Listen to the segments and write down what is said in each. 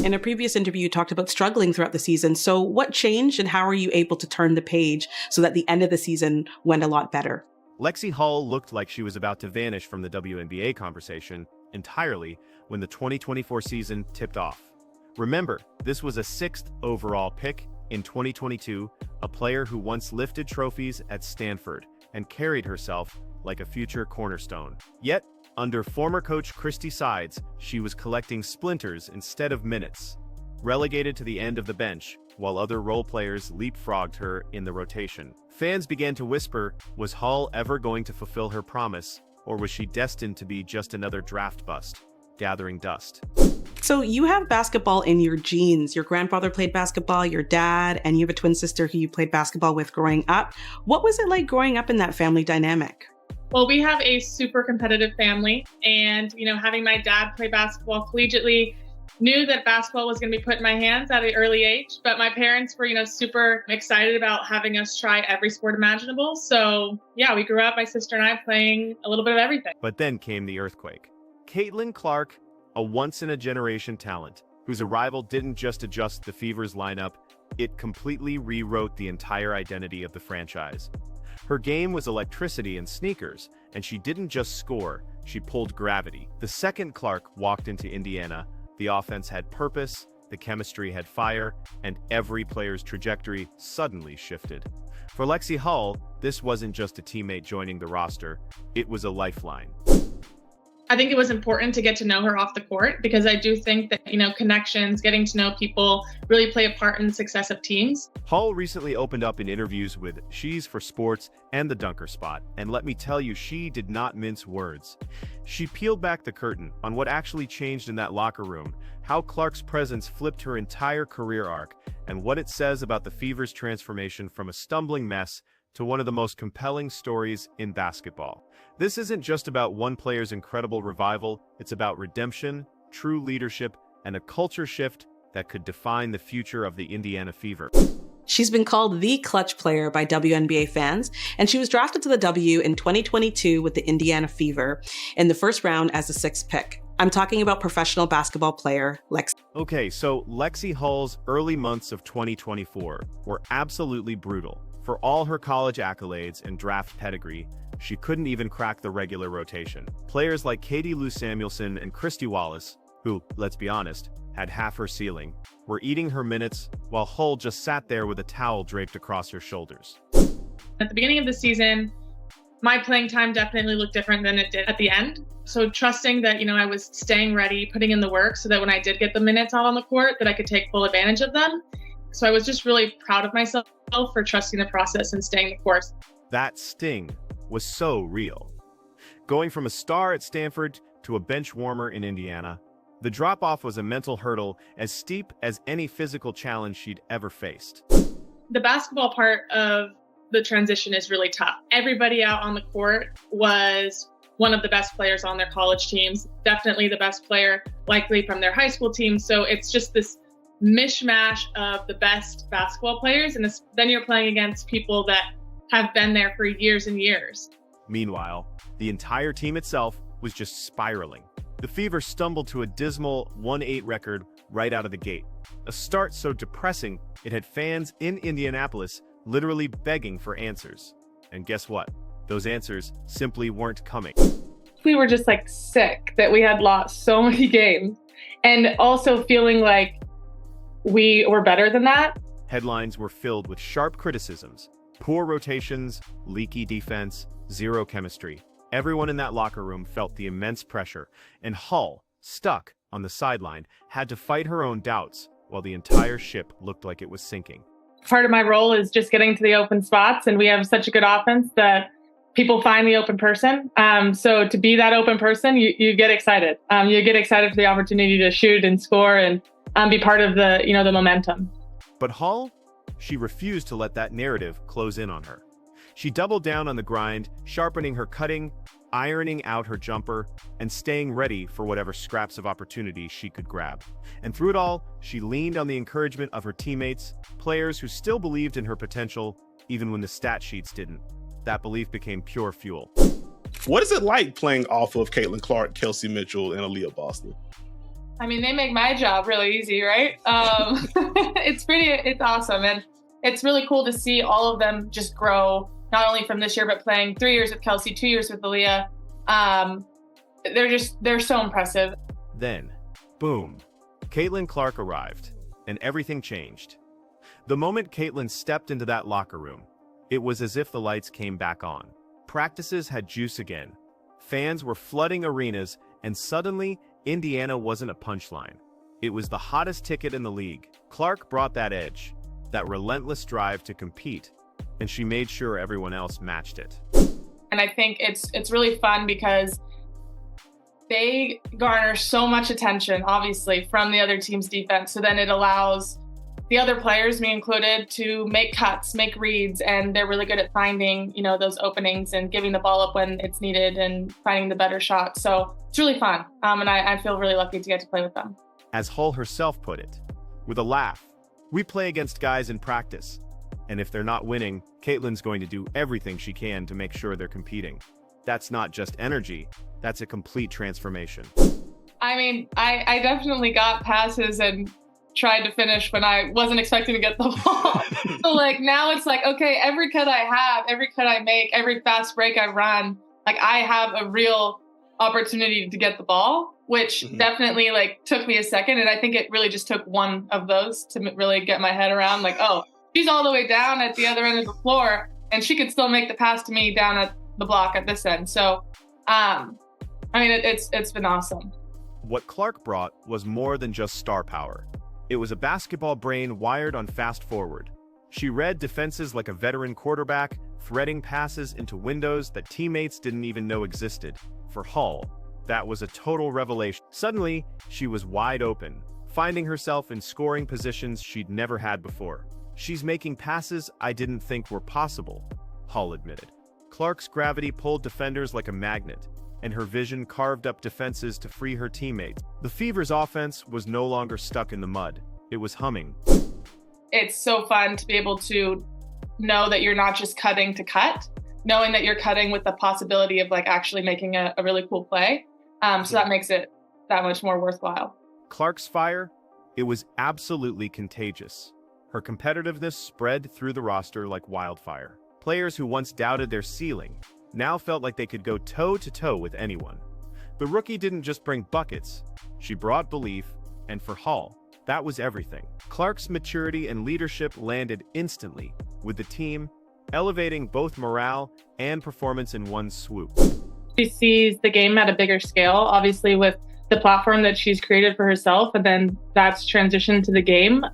In a previous interview, you talked about struggling throughout the season. So what changed and how are you able to turn the page so that the end of the season went a lot better? Lexie Hull looked like she was about to vanish from the WNBA conversation entirely when the 2024 season tipped off. Remember, this was a 6th overall pick in 2022, a player who once lifted trophies at Stanford and carried herself like a future cornerstone. Yet, under former coach Christy Sides, she was collecting splinters instead of minutes. Relegated to the end of the bench, while other role players leapfrogged her in the rotation. Fans began to whisper, was Hull ever going to fulfill her promise, or was she destined to be just another draft bust, gathering dust? So you have basketball in your genes. Your grandfather played basketball, your dad, and you have a twin sister who you played basketball with growing up. What was it like growing up in that family dynamic? Well, we have a super competitive family, and, having my dad play basketball collegiately, knew that basketball was going to be put in my hands at an early age, but my parents were, super excited about having us try every sport imaginable. So yeah, we grew up, my sister and I, playing a little bit of everything. But then came the earthquake. Caitlin Clark, a once-in-a-generation talent, whose arrival didn't just adjust the Fever's lineup, it completely rewrote the entire identity of the franchise. Her game was electricity and sneakers, and she didn't just score, she pulled gravity. The second Clark walked into Indiana, the offense had purpose, the chemistry had fire, and every player's trajectory suddenly shifted. For Lexie Hull, this wasn't just a teammate joining the roster, it was a lifeline. I think it was important to get to know her off the court because I do think that, connections, getting to know people really play a part in the success of teams. Hull recently opened up in interviews with She's for Sports and the Dunker Spot, and let me tell you, she did not mince words. She peeled back the curtain on what actually changed in that locker room, how Clark's presence flipped her entire career arc, and what it says about the Fever's transformation from a stumbling mess to one of the most compelling stories in basketball. This isn't just about one player's incredible revival, it's about redemption, true leadership, and a culture shift that could define the future of the Indiana Fever. She's been called the clutch player by WNBA fans, and she was drafted to the W in 2022 with the Indiana Fever in the first round as the 6th pick. I'm talking about professional basketball player Lexie. Okay, so Lexie Hull's early months of 2024 were absolutely brutal. For all her college accolades and draft pedigree, she couldn't even crack the regular rotation. Players like Katie Lou Samuelson and Christy Wallace, who, let's be honest, had half her ceiling, were eating her minutes while Hull just sat there with a towel draped across her shoulders. At the beginning of the season, my playing time definitely looked different than it did at the end. So trusting that, I was staying ready, putting in the work so that when I did get the minutes out on the court, that I could take full advantage of them. So I was just really proud of myself for trusting the process and staying the course. That sting was so real. Going from a star at Stanford to a bench warmer in Indiana, the drop-off was a mental hurdle as steep as any physical challenge she'd ever faced. The basketball part of the transition is really tough. Everybody out on the court was one of the best players on their college teams, definitely the best player likely from their high school team. So it's just this mishmash of the best basketball players, and then you're playing against people that have been there for years and years. Meanwhile, the entire team itself was just spiraling. The Fever stumbled to a dismal 1-8 record right out of the gate. A start so depressing, it had fans in Indianapolis literally begging for answers. And guess what? Those answers simply weren't coming. We were just sick that we had lost so many games, and also feeling like we were better than that. Headlines were filled with sharp criticisms. Poor rotations, leaky defense, zero chemistry. Everyone in that locker room felt the immense pressure, and Hull, stuck on the sideline, had to fight her own doubts while the entire ship looked like it was sinking. Part of my role is just getting to the open spots, and we have such a good offense that people find the open person. So to be that open person, you get excited. You get excited for the opportunity to shoot and score and be part of the momentum. But Hull, she refused to let that narrative close in on her. She doubled down on the grind, sharpening her cutting, ironing out her jumper, and staying ready for whatever scraps of opportunity she could grab. And through it all, she leaned on the encouragement of her teammates, players who still believed in her potential, even when the stat sheets didn't. That belief became pure fuel. What is it like playing off of Caitlin Clark, Kelsey Mitchell, and Aaliyah Boston? I mean, they make my job really easy, right? It's awesome. And it's really cool to see all of them just grow, not only from this year, but playing 3 years with Kelsey, 2 years with Aaliyah. They're so impressive. Then, boom, Caitlin Clark arrived, and everything changed. The moment Caitlin stepped into that locker room, it was as if the lights came back on. Practices had juice again. Fans were flooding arenas, and suddenly, Indiana wasn't a punchline. It was the hottest ticket in the league. Clark brought that edge, that relentless drive to compete, and she made sure everyone else matched it. And I think it's really fun because they garner so much attention, obviously, from the other team's defense. So then it allows the other players, me included, to make cuts, make reads, and they're really good at finding, those openings and giving the ball up when it's needed and finding the better shot. So it's really fun, and I feel really lucky to get to play with them. As Hull herself put it, with a laugh, "We play against guys in practice, and if they're not winning, Caitlin's going to do everything she can to make sure they're competing." That's not just energy, that's a complete transformation. I mean, I definitely got passes and tried to finish when I wasn't expecting to get the ball. So now it's okay, every cut I have, every cut I make, every fast break I run, I have a real opportunity to get the ball, which definitely took me a second. And I think it really just took one of those to really get my head around oh, she's all the way down at the other end of the floor and she could still make the pass to me down at the block at this end. So, it's been awesome. What Clark brought was more than just star power. It was a basketball brain wired on fast forward. She read defenses like a veteran quarterback, threading passes into windows that teammates didn't even know existed. For Hull, that was a total revelation. Suddenly, she was wide open, finding herself in scoring positions she'd never had before. "She's making passes I didn't think were possible," Hull admitted. Clark's gravity pulled defenders like a magnet, and her vision carved up defenses to free her teammates. The Fever's offense was no longer stuck in the mud. It was humming. It's so fun to be able to know that you're not just cutting to cut, knowing that you're cutting with the possibility of actually making a really cool play. So that makes it that much more worthwhile. Clark's fire, it was absolutely contagious. Her competitiveness spread through the roster like wildfire. Players who once doubted their ceiling now felt like they could go toe-to-toe with anyone. The rookie didn't just bring buckets, she brought belief, and for Hull, that was everything. Clark's maturity and leadership landed instantly, with the team elevating both morale and performance in one swoop. She sees the game at a bigger scale, obviously with the platform that she's created for herself, and then that's transitioned to the game.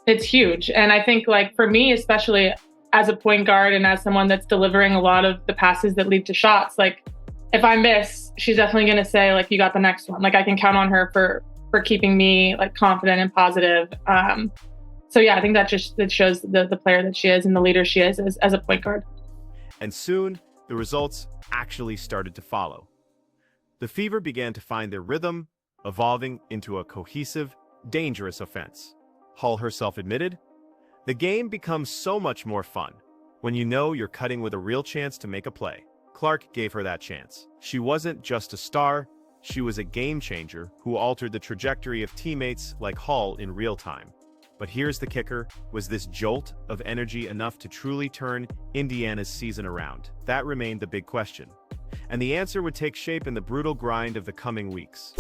It's huge. And I think for me, especially as a point guard and as someone that's delivering a lot of the passes that lead to shots, if I miss, she's definitely going to say, you got the next one. I can count on her for keeping me confident and positive. So yeah, I think that shows the player that she is and the leader she is as a point guard. And soon, the results actually started to follow. The Fever began to find their rhythm, evolving into a cohesive, dangerous offense. Hull herself admitted, "The game becomes so much more fun when you know you're cutting with a real chance to make a play." Clark gave her that chance. She wasn't just a star, she was a game changer who altered the trajectory of teammates like Hull in real time. But here's the kicker, was this jolt of energy enough to truly turn Indiana's season around? That remained the big question. And the answer would take shape in the brutal grind of the coming weeks.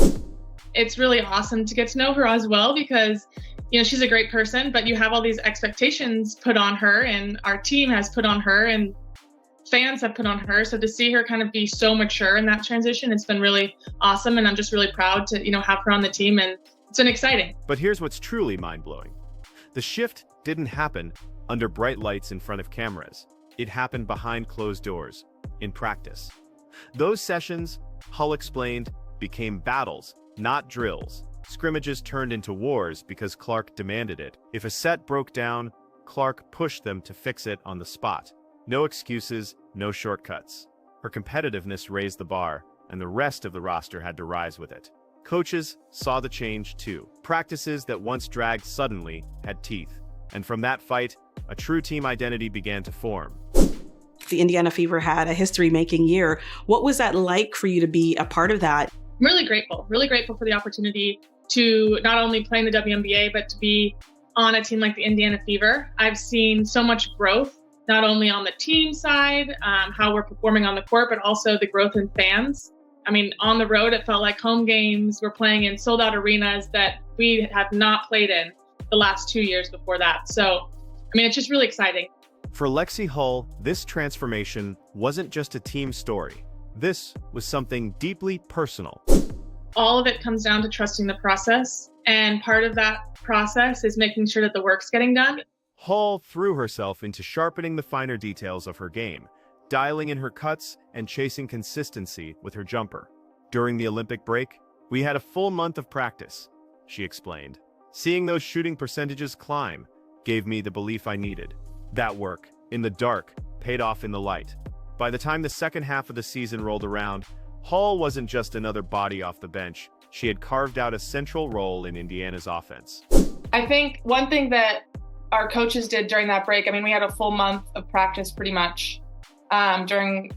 It's really awesome to get to know her as well because, she's a great person, but you have all these expectations put on her and our team has put on her and fans have put on her. So to see her kind of be so mature in that transition, it's been really awesome. And I'm just really proud to, have her on the team, and it's been exciting. But here's what's truly mind-blowing. The shift didn't happen under bright lights in front of cameras. It happened behind closed doors, in practice. Those sessions, Hull explained, became battles, not drills. Scrimmages turned into wars because Clark demanded it. If a set broke down, Clark pushed them to fix it on the spot. No excuses, no shortcuts. Her competitiveness raised the bar, and the rest of the roster had to rise with it. Coaches saw the change too. Practices that once dragged suddenly had teeth. And from that fight, a true team identity began to form. The Indiana Fever had a history-making year. What was that like for you to be a part of that? really grateful for the opportunity to not only play in the WNBA, but to be on a team like the Indiana Fever. I've seen so much growth, not only on the team side, how we're performing on the court, but also the growth in fans. I mean, on the road, it felt like home games. We're playing in sold out arenas that we have not played in the last 2 years before that. So, I mean, it's just really exciting. For Lexie Hull, this transformation wasn't just a team story. This was something deeply personal. All of it comes down to trusting the process. And part of that process is making sure that the work's getting done. Hull threw herself into sharpening the finer details of her game, dialing in her cuts and chasing consistency with her jumper. During the Olympic break, we had a full month of practice, she explained. Seeing those shooting percentages climb gave me the belief I needed. That work, in the dark, paid off in the light. By the time the second half of the season rolled around, Hull wasn't just another body off the bench. She had carved out a central role in Indiana's offense. I think one thing that our coaches did during that break, I mean, we had a full month of practice pretty much during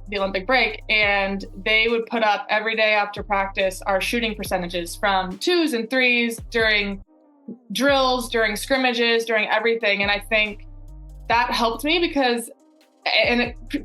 the Olympic break, and they would put up every day after practice our shooting percentages from 2s and 3s during drills, during scrimmages, during everything. And I think that helped me because,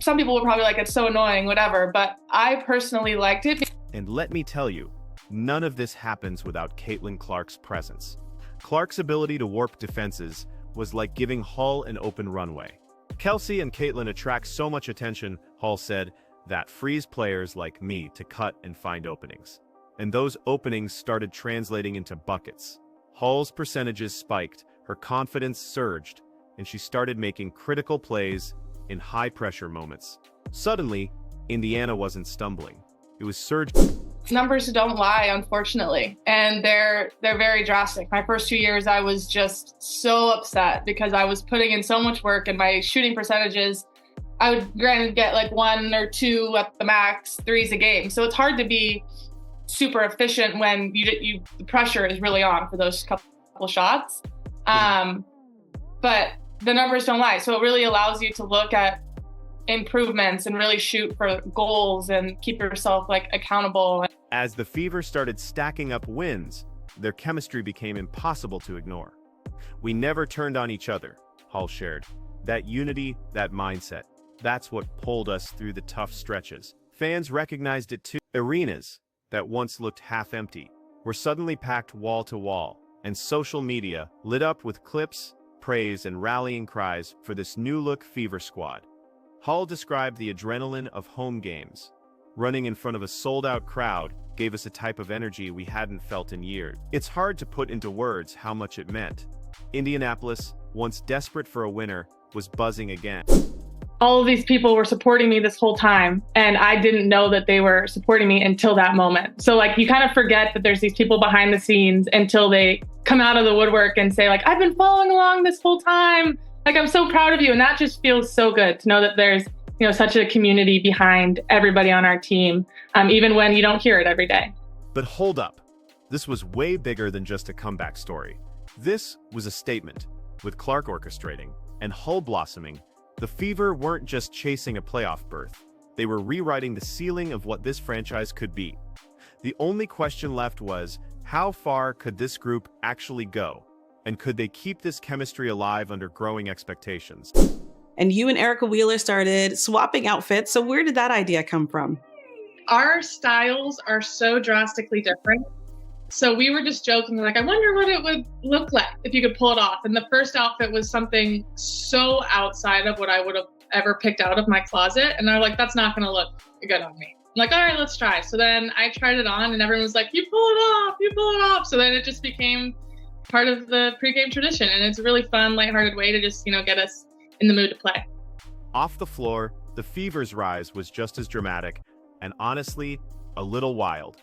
some people would probably like, it's so annoying, whatever, but I personally liked it. And let me tell you, none of this happens without Caitlin Clark's presence. Clark's ability to warp defenses was like giving Hull an open runway. Kelsey and Caitlin attract so much attention, Hull said, that frees players like me to cut and find openings. And those openings started translating into buckets. Hull's percentages spiked, her confidence surged, and she started making critical plays in high-pressure moments. Suddenly, Indiana wasn't stumbling. It was surging. Numbers don't lie, unfortunately, and they're very drastic. My first 2 years, I was just so upset because I was putting in so much work, and my shooting percentages, I would granted get like 1 or 2 at the max, 3s a game. So it's hard to be super efficient when the pressure is really on for those couple shots. But the numbers don't lie. So it really allows you to look at improvements and really shoot for goals and keep yourself like accountable. As the Fever started stacking up wins, their chemistry became impossible to ignore. We never turned on each other, Hull shared. That unity, that mindset, that's what pulled us through the tough stretches. Fans recognized it too. Arenas that once looked half empty were suddenly packed wall to wall, and social media lit up with clips, praise, and rallying cries for this new-look Fever squad. Hull described the adrenaline of home games. Running in front of a sold-out crowd gave us a type of energy we hadn't felt in years. It's hard to put into words how much it meant. Indianapolis, once desperate for a winner, was buzzing again. All of these people were supporting me this whole time, and I didn't know that they were supporting me until that moment. So like, you kind of forget that there's these people behind the scenes until they come out of the woodwork and say like, I've been following along this whole time. Like, I'm so proud of you. And that just feels so good to know that there's, such a community behind everybody on our team, even when you don't hear it every day. But hold up. This was way bigger than just a comeback story. This was a statement. With Clark orchestrating and Hull blossoming, the Fever weren't just chasing a playoff berth. They were rewriting the ceiling of what this franchise could be. The only question left was, how far could this group actually go? And could they keep this chemistry alive under growing expectations? And you and Erica Wheeler started swapping outfits. So where did that idea come from? Our styles are so drastically different. So we were just joking, like, I wonder what it would look like if you could pull it off. And the first outfit was something so outside of what I would have ever picked out of my closet. And they're like, that's not going to look good on me. I'm like, all right, let's try. So then I tried it on and everyone was like, you pull it off, you pull it off. So then it just became part of the pregame tradition. And it's a really fun, lighthearted way to just, get us in the mood to play. Off the floor, the Fever's rise was just as dramatic and honestly, a little wild.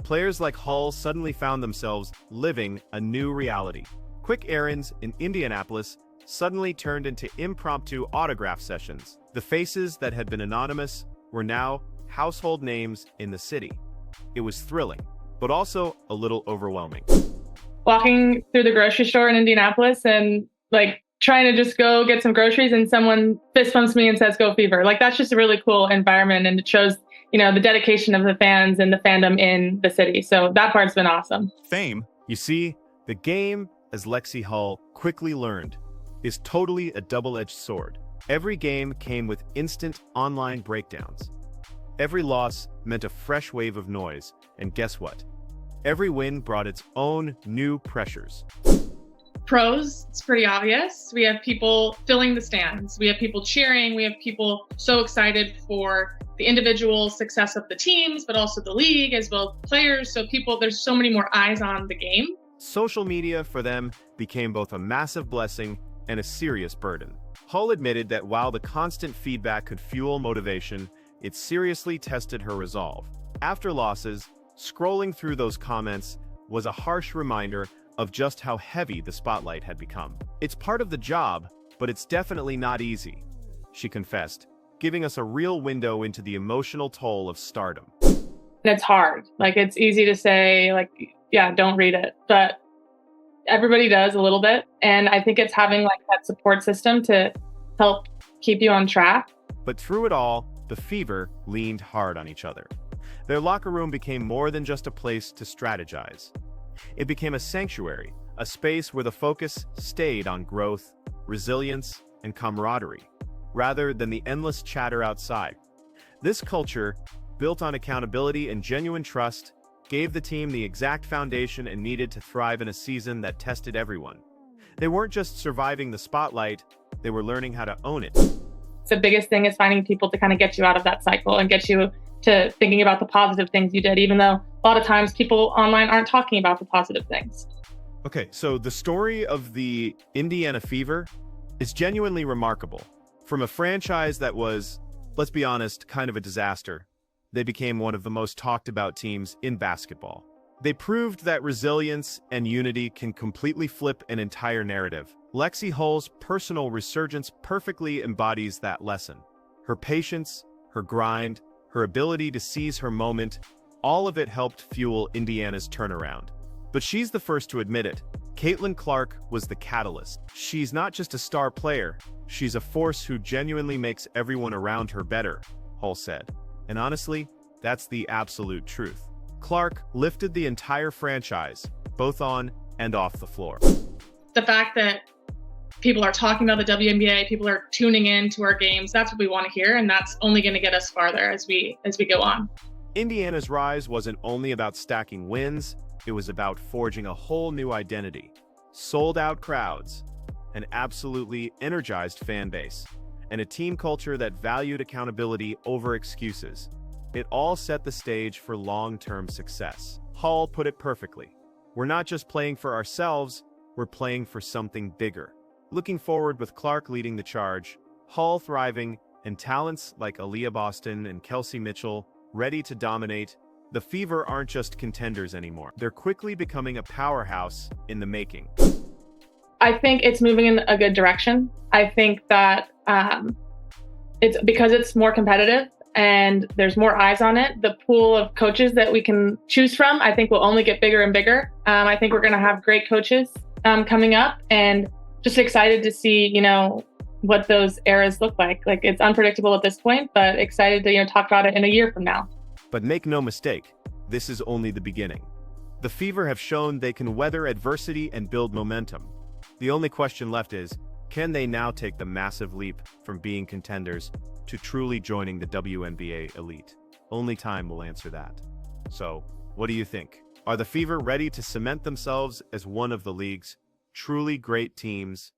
Players like Hull suddenly found themselves living a new reality. Quick errands in Indianapolis suddenly turned into impromptu autograph sessions. The faces that had been anonymous were now household names in the city. It was thrilling, but also a little overwhelming. Walking through the grocery store in Indianapolis and trying to just go get some groceries and someone fist bumps me and says, go Fever. That's just a really cool environment. And it shows, the dedication of the fans and the fandom in the city. So that part's been awesome. Fame. You see, the game, as Lexie Hull quickly learned, is totally a double-edged sword. Every game came with instant online breakdowns. Every loss meant a fresh wave of noise, and guess what? Every win brought its own new pressures. Pros, it's pretty obvious. We have people filling the stands. We have people cheering. We have people so excited for the individual success of the teams, but also the league as well as players. So there's so many more eyes on the game. Social media for them became both a massive blessing and a serious burden. Hull admitted that while the constant feedback could fuel motivation, it seriously tested her resolve. After losses, scrolling through those comments was a harsh reminder of just how heavy the spotlight had become. It's part of the job, but it's definitely not easy, she confessed, giving us a real window into the emotional toll of stardom. It's hard. It's easy to say, yeah, don't read it, but everybody does a little bit. And I think it's having that support system to help keep you on track. But through it all, the Fever leaned hard on each other. Their locker room became more than just a place to strategize. It became a sanctuary, a space where the focus stayed on growth, resilience, and camaraderie, rather than the endless chatter outside. This culture, built on accountability and genuine trust, gave the team the exact foundation it needed to thrive in a season that tested everyone. They weren't just surviving the spotlight, they were learning how to own it. The biggest thing is finding people to kind of get you out of that cycle and get you to thinking about the positive things you did, even though a lot of times people online aren't talking about the positive things. Okay, so the story of the Indiana Fever is genuinely remarkable. From a franchise that was, let's be honest, kind of a disaster, they became one of the most talked about teams in basketball. They proved that resilience and unity can completely flip an entire narrative. Lexie Hull's personal resurgence perfectly embodies that lesson. Her patience, her grind, her ability to seize her moment, all of it helped fuel Indiana's turnaround. But she's the first to admit it. Caitlin Clark was the catalyst. She's not just a star player, she's a force who genuinely makes everyone around her better, Hull said. And honestly, that's the absolute truth. Clark lifted the entire franchise, both on and off the floor. The fact that people are talking about the WNBA, people are tuning in to our games, that's what we want to hear, and that's only going to get us farther as we go on. Indiana's rise wasn't only about stacking wins, it was about forging a whole new identity. Sold-out crowds, an absolutely energized fan base, and a team culture that valued accountability over excuses. It all set the stage for long-term success. Hull put it perfectly. We're not just playing for ourselves, we're playing for something bigger. Looking forward with Clark leading the charge, Hull thriving, and talents like Aaliyah Boston and Kelsey Mitchell ready to dominate, the Fever aren't just contenders anymore. They're quickly becoming a powerhouse in the making. I think it's moving in a good direction. I think that it's because it's more competitive and there's more eyes on it. The pool of coaches that we can choose from, I think, will only get bigger and bigger. I think we're going to have great coaches coming up, and just excited to see, what those eras look like. It's unpredictable at this point, but excited to, talk about it in a year from now. But make no mistake, this is only the beginning. The Fever have shown they can weather adversity and build momentum. The only question left is, can they now take the massive leap from being contenders to truly joining the WNBA elite? Only time will answer that. So, what do you think? Are the Fever ready to cement themselves as one of the league's truly great teams